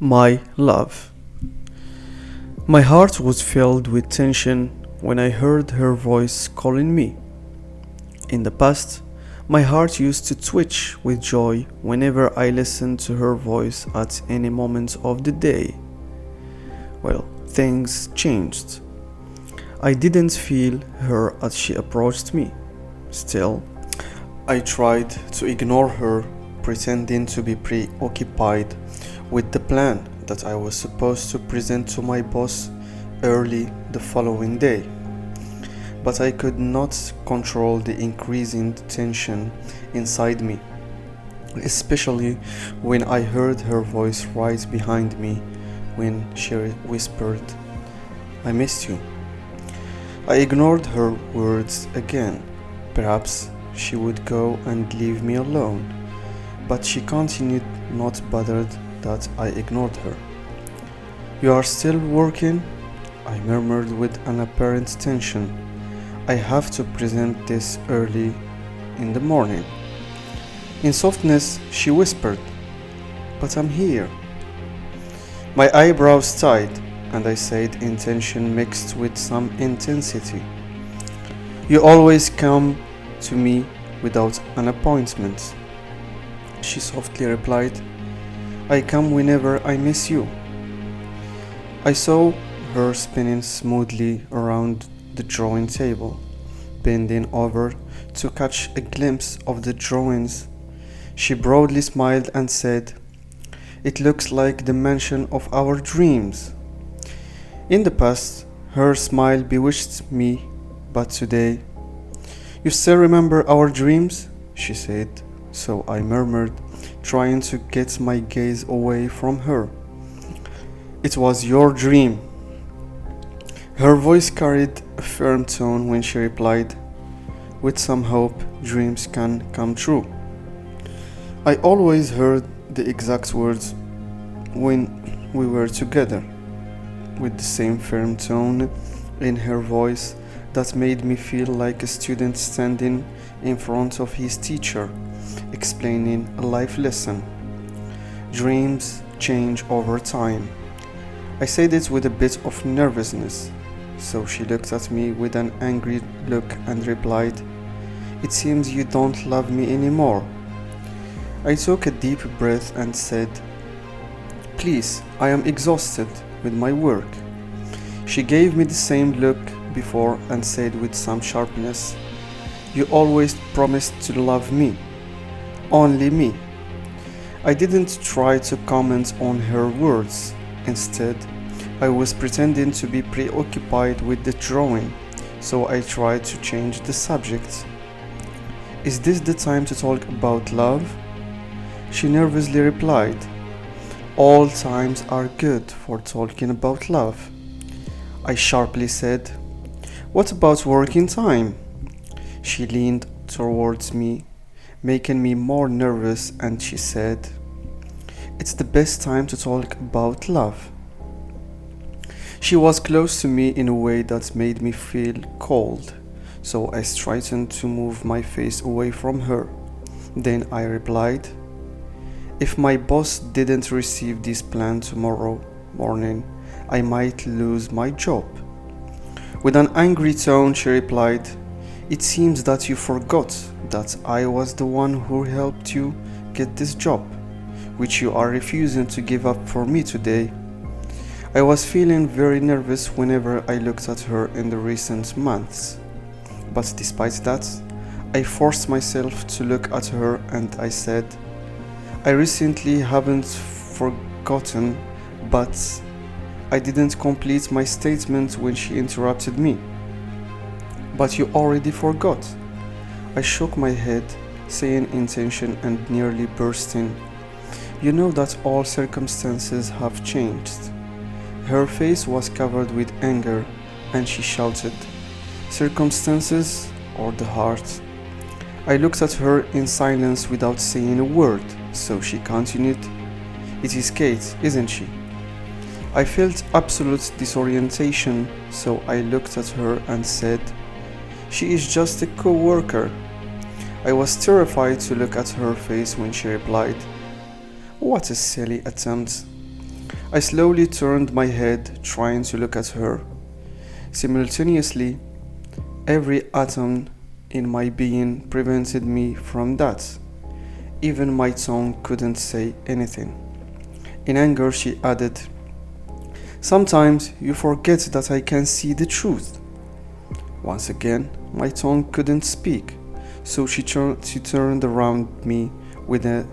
My love. My heart was filled with tension when I heard her voice calling me. In the past, my heart used to twitch with joy whenever I listened to her voice at any moment of the day. Well, things changed. I didn't feel her as she approached me. Still, I tried to ignore her, pretending to be preoccupied with the plan that I was supposed to present to my boss early the following day. But I could not control the increasing tension inside me, especially when I heard her voice right behind me when she whispered, "I missed you." I ignored her words again. Perhaps she would go and leave me alone, but she continued, not bothered that I ignored her. "You are still working?" I murmured with an apparent tension. "I have to present this early in the morning." In softness, she whispered, "But I'm here." My eyebrows tied, and I said in tension mixed with some intensity, "You always come to me without an appointment." She softly replied, "I come whenever I miss you." I saw her spinning smoothly around the drawing table, bending over to catch a glimpse of the drawings. She broadly smiled and said, "It looks like the mansion of our dreams." In the past, her smile bewitched me, but today, "You still remember our dreams?" she said, so I murmured, trying to get my gaze away from her. "It was your dream." Her voice carried a firm tone when she replied, "With some hope, dreams can come true." I always heard the exact words when we were together, with the same firm tone in her voice that made me feel like a student standing in front of his teacher, explaining a life lesson. Dreams change over time. I said it with a bit of nervousness, so she looked at me with an angry look and replied, "It seems you don't love me anymore." I took a deep breath and said, "Please, I am exhausted with my work." She gave me the same look before and said with some sharpness, "You always promised to love me. Only me." I didn't try to comment on her words. Instead, I was pretending to be preoccupied with the drawing, so I tried to change the subject. "Is this the time to talk about love?" She nervously replied, "All times are good for talking about love." I sharply said, "What about working time?" She leaned towards me, making me more nervous, and she said, "It's the best time to talk about love." She was close to me in a way that made me feel cold, so I straightened to move my face away from her. Then I replied, "If my boss didn't receive this plan tomorrow morning, I might lose my job." With an angry tone, she replied, "It seems that you forgot that I was the one who helped you get this job, which you are refusing to give up for me today." I was feeling very nervous whenever I looked at her in the recent months, but despite that, I forced myself to look at her and I said, "I recently haven't forgotten, but..." I didn't complete my statement when she interrupted me. "But you already forgot." I shook my head, saying in tension and nearly bursting, "You know that all circumstances have changed." Her face was covered with anger, and she shouted, "Circumstances or the heart?" I looked at her in silence without saying a word, so she continued, "It is Kate, isn't she?" I felt absolute disorientation, so I looked at her and said, "She is just a co-worker." I was terrified to look at her face when she replied, "What a silly attempt." I slowly turned my head, trying to look at her. Simultaneously, every atom in my being prevented me from that. Even my tongue couldn't say anything. In anger, she added, "Sometimes you forget that I can see the truth." Once again, my tongue couldn't speak, so she turned around me with a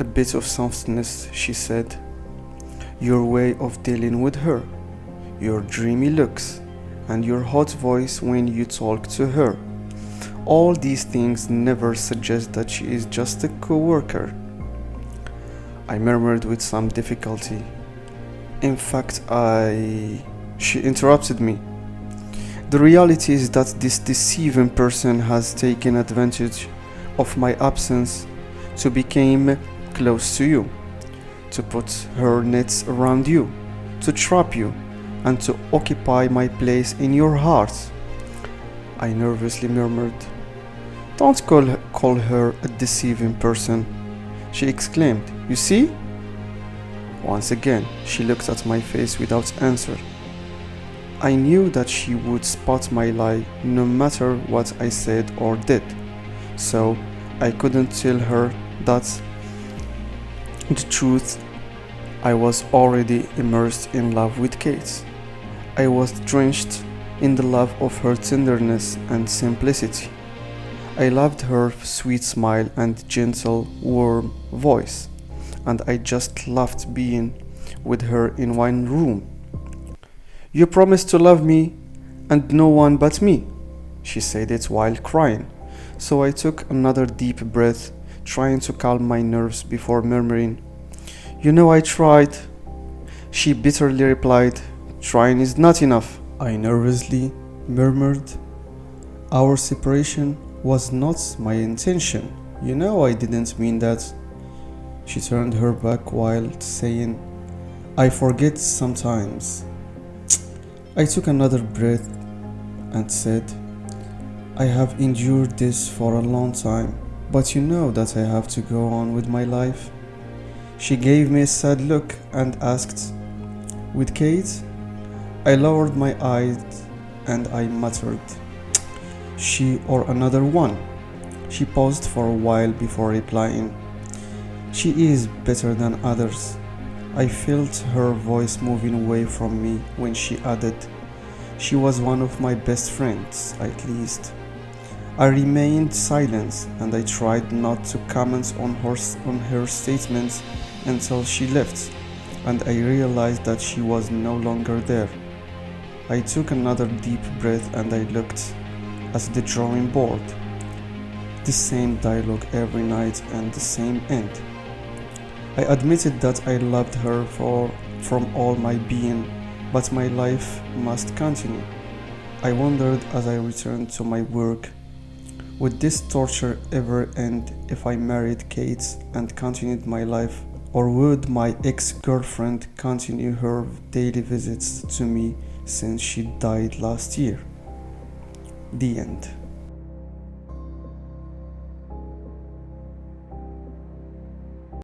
bit of softness, she said, "Your way of dealing with her, your dreamy looks, and your hot voice when you talk to her. All these things never suggest that she is just a co-worker." I murmured with some difficulty, "In fact, She interrupted me. "The reality is that this deceiving person has taken advantage of my absence to become close to you, to put her nets around you, to trap you, and to occupy my place in your heart." I nervously murmured, "Don't call her a deceiving person," she exclaimed. "You see?" Once again, she looked at my face without answer. I knew that she would spot my lie no matter what I said or did, so I couldn't tell her that the truth. I was already immersed in love with Kate. I was drenched in the love of her tenderness and simplicity. I loved her sweet smile and gentle, warm voice, and I just loved being with her in one room. "You promised to love me and no one but me," she said it while crying, so I took another deep breath, trying to calm my nerves before murmuring, "You know I tried." She bitterly replied, "Trying is not enough." I nervously murmured, "Our separation was not my intention. You know I didn't mean that." She turned her back while saying, "I forget sometimes." I took another breath and said, "I have endured this for a long time, but you know that I have to go on with my life." She gave me a sad look and asked, "With Kate?" I lowered my eyes and I muttered, "She or another one?" She paused for a while before replying, "She is better than others." I felt her voice moving away from me when she added, "She was one of my best friends, at least." I remained silent and I tried not to comment on her statements until she left, and I realized that she was no longer there. I took another deep breath and I looked at the drawing board. The same dialogue every night and the same end. I admitted that I loved her from all my being, but my life must continue. I wondered as I returned to my work, would this torture ever end if I married Kate and continued my life, or would my ex-girlfriend continue her daily visits to me since she died last year? The end.